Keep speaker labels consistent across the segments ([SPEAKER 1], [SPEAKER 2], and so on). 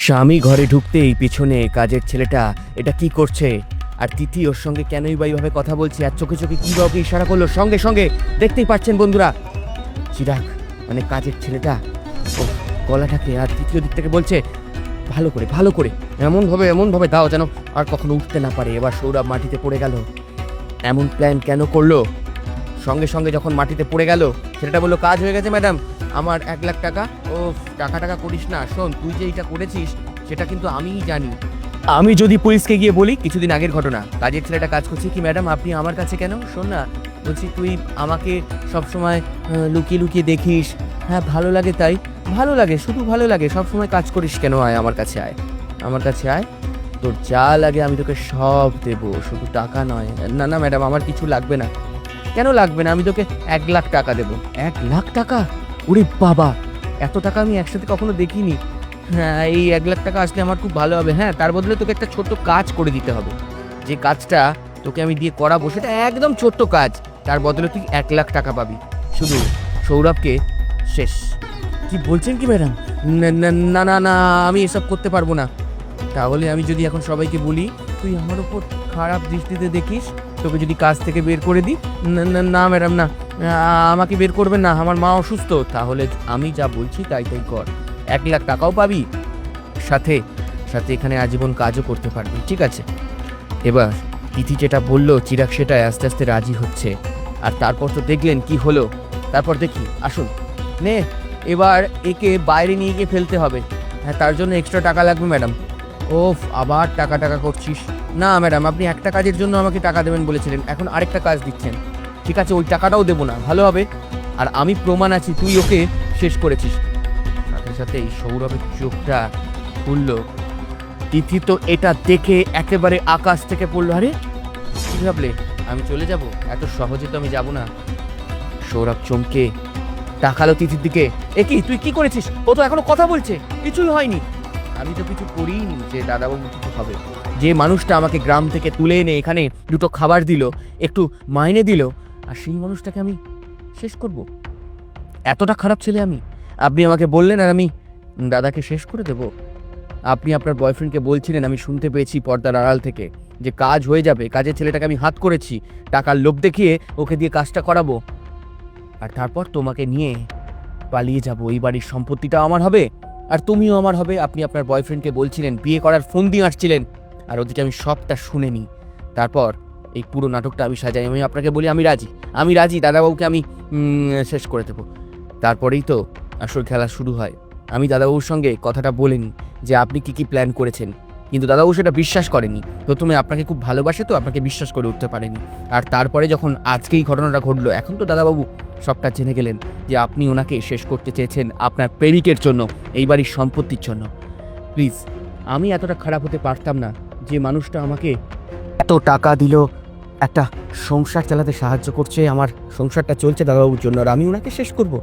[SPEAKER 1] স্বামী ঘরে ঢুকতেই পিছনে কাজের ছেলেটা এটা কি করছে, আর তিথি ওর সঙ্গে কেনই বা এইভাবে কথা বলছে, আর চোখে চোখে কী বা ওকে ইশারা করলো, সঙ্গে সঙ্গে দেখতেই পাচ্ছেন বন্ধুরা চিরাগ মানে কাজের ছেলেটা ও গলাটাকে আর তৃতীয় দিক থেকে বলছে ভালো করে এমনভাবে দাও যেন আর কখনো উঠতে না পারে। এবার সৌরভ মাটিতে পড়ে গেল। এমন প্ল্যান কেন করলো? সঙ্গে সঙ্গে যখন মাটিতে পড়ে গেল ছেলেটা বললো, কাজ হয়ে গেছে ম্যাডাম, আমার 1,00,000 টাকা। ও টাকা করিস না, শোন তুই যে এইটা করেছিস সেটা কিন্তু আমিই জানি। আমি যদি পুলিশকে গিয়ে বলি, কিছুদিন আগের ঘটনা, কাজের ছেলেটা কাজ করছে কি ম্যাডাম আপনি আমার কাছে কেন? শোন না, বলছি তুই আমাকে সবসময় লুকিয়ে লুকিয়ে দেখিস, হ্যাঁ ভালো লাগে, তাই ভালো লাগে, শুধু ভালো লাগে, সবসময় কাজ করিস কেন? আয় আমার কাছে আয়, তোর যা লাগে আমি তোকে সব দেবো, শুধু টাকা নয়। না না ম্যাডাম আমার কিছু লাগবে না। কেন লাগবে না? আমি তোকে 1,00,000 টাকা দেবো। 1,00,000 টাকা? ওরে বাবা, এত টাকা আমি একসাথে কখনো দেখিনি। হ্যাঁ এই 1,00,000 টাকা আসলে আমার খুব ভালো হবে। হ্যাঁ তার বদলে তোকে একটা ছোট্ট কাজ করে দিতে হবে। যে কাজটা তোকে আমি দিয়ে করাবো সেটা একদম ছোট্ট কাজ, তার বদলে তুই 1,00,000 টাকা পাবি। শুধু সৌরভকে শেষ। কি বলছেন কি ম্যাডাম? না না না আমি এসব করতে পারবো না। তাহলে আমি যদি এখন সবাইকে বলি তুই আমার উপর খারাপ দৃষ্টিতে দেখিস, তোকে যদি কাজ থেকে বের করে দিই? না ম্যাডাম না, আমাকে বের করবেন না, আমার মা অসুস্থ। তাহলে আমি যা বলছি তাই কর, 1,00,000 টাকাও পাবি, সাথে সাথে এখানে আজীবন কাজও করতে পারবি, ঠিক আছে? এবার তিথি যেটা বললো চিরাগ সেটাই আস্তে আস্তে রাজি হচ্ছে। আর তারপর তো দেখলেন কি হলো। তারপর দেখি, আসুন নে এবার একে বাইরে নিয়ে গিয়ে ফেলতে হবে। হ্যাঁ তার জন্য এক্সট্রা টাকা লাগবে ম্যাডাম। ওফ আবার টাকা করছিস। না ম্যাডাম আপনি একটা কাজের জন্য আমাকে টাকা দেবেন বলেছিলেন, এখন আরেকটা কাজ দিচ্ছেন। ঠিক আছে ওই টাকাটাও দেবো না, ভালো হবে। আর আমি প্রমাণ আছি তুই ওকে শেষ করেছিস। সাথে সাথে এই সৌরভের চোখটা খুললো। তিথি তো এটা দেখে একেবারে আকাশ থেকে পড়লো। আরে কি ভাবলে আমি চলে যাব? এত সহজে তো আমি যাব না। সৌরভ চমকে তাকালো তিথির দিকে। এ কি তুই কি করেছিস? ও তো এখনো কথা বলছে, কিছুই হয়নি। আমি তো কিছু করিনি যে দাদাবাবু কিছু হবে। যে মানুষটা আমাকে গ্রাম থেকে তুলে এনে এখানে দুটো খাবার দিল, একটু মাইনে দিল, আর সেই মানুষটাকে আমি শেষ করব? এতটা খারাপ ছেলে আমি? আপনি আমাকে বললেন আর আমি দাদাকে শেষ করে দেব? আপনি আপনার বয়ফ্রেন্ডকে বলছিলেন, আমি শুনতে পেয়েছি পর্দার আড়াল থেকে, যে কাজ হয়ে যাবে, কাজের ছেলেটাকে আমি হাত করেছি, টাকার লোভ দেখিয়ে ওকে দিয়ে কাজটা করাবো, আর তারপর তোমাকে নিয়ে পালিয়ে যাব, এই বাড়ির সম্পত্তিটা আমার হবে আর তুমিও আমার হবে। আপনি আপনার বয়ফ্রেন্ডকে বলছিলেন, বিয়ে করার ফোন দিয়ে আসছিলেন, আর ওদিকে আমি সবটা শুনে নিই। তারপর এই পুরো নাটকটা আমি সাজাই, আমি আপনাকে বলি আমি রাজি, দাদাবাবুকে আমি শেষ করে দেবো। তারপরেই তো আসল খেলা শুরু হয়। আমি দাদাবাবুর সঙ্গে কথাটা বলিনি যে আপনি কি প্ল্যান করেছেন, কিন্তু দাদাবাবু সেটা বিশ্বাস করেনি। প্রথমে আপনাকে খুব ভালোবাসে তো আপনাকে বিশ্বাস করে উঠতে পারেনি। আর তারপরে যখন আজকে এই ঘটনাটা ঘটলো, এখন তো দাদাবাবু সবটা জেনে গেলেন যে আপনি ওনাকে শেষ করতে চেয়েছেন আপনার প্রেমিকের জন্য, এই বাড়ির সম্পত্তির জন্য। প্লিজ, আমি এতটা খারাপ হতে পারতাম না। যে মানুষটা আমাকে এত টাকা দিল, একটা সংসার চালাতে সাহায্য করছে, আমার সংসারটা চলছে দাদাবাবুর জন্য, আর আমি ওনাকে শেষ করব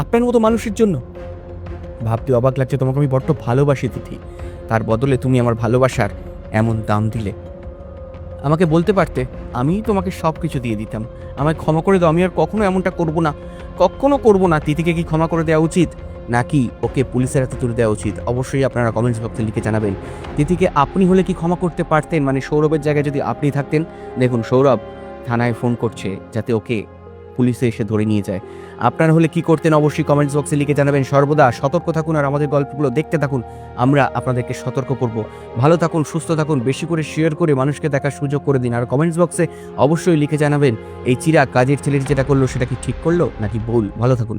[SPEAKER 1] আপনার মতো মানুষের জন্য? ভাবতে অবাক লাগছে, তোমাকে আমি বড্ড ভালোবাসি তিথি, তার বদলে তুমি আমার ভালোবাসার এমন দাম দিলে। আমাকে বলতে পারতে, আমি তোমাকে সব কিছু দিয়ে দিতাম, আমায় ক্ষমা করে দাও, আমি আর কখনো এমনটা কখনো করবো না। তিথিকে কি ক্ষমা করে দেওয়া উচিত, নাকি ওকে পুলিশের হাতে তুলে দেওয়া উচিত? অবশ্যই আপনারা কমেন্টস বক্সে লিখে জানাবেন। তিথিকে আপনি হলে কি ক্ষমা করতে পারতেন? মানে সৌরভের জায়গায় যদি আপনি থাকতেন? দেখুন সৌরভ থানায় ফোন করছে যাতে ওকে পুলিশে এসে ধরে নিয়ে যায়। আপনারা হলে কি করতেন অবশ্যই কমেন্টস বক্সে লিখে জানাবেন। সর্বদা সতর্ক থাকুন আর আমাদের গল্পগুলো দেখতে থাকুন, আমরা আপনাদেরকে সতর্ক করব। ভালো থাকুন, সুস্থ থাকুন, বেশি করে শেয়ার করে মানুষকে দেখার সুযোগ করে দিন। আর কমেন্টস বক্সে অবশ্যই লিখে জানাবেন এই চিরাগ কাজের ছেলেটি যেটা করলো সেটা কি ঠিক করলো নাকি ভুল। ভালো থাকুন।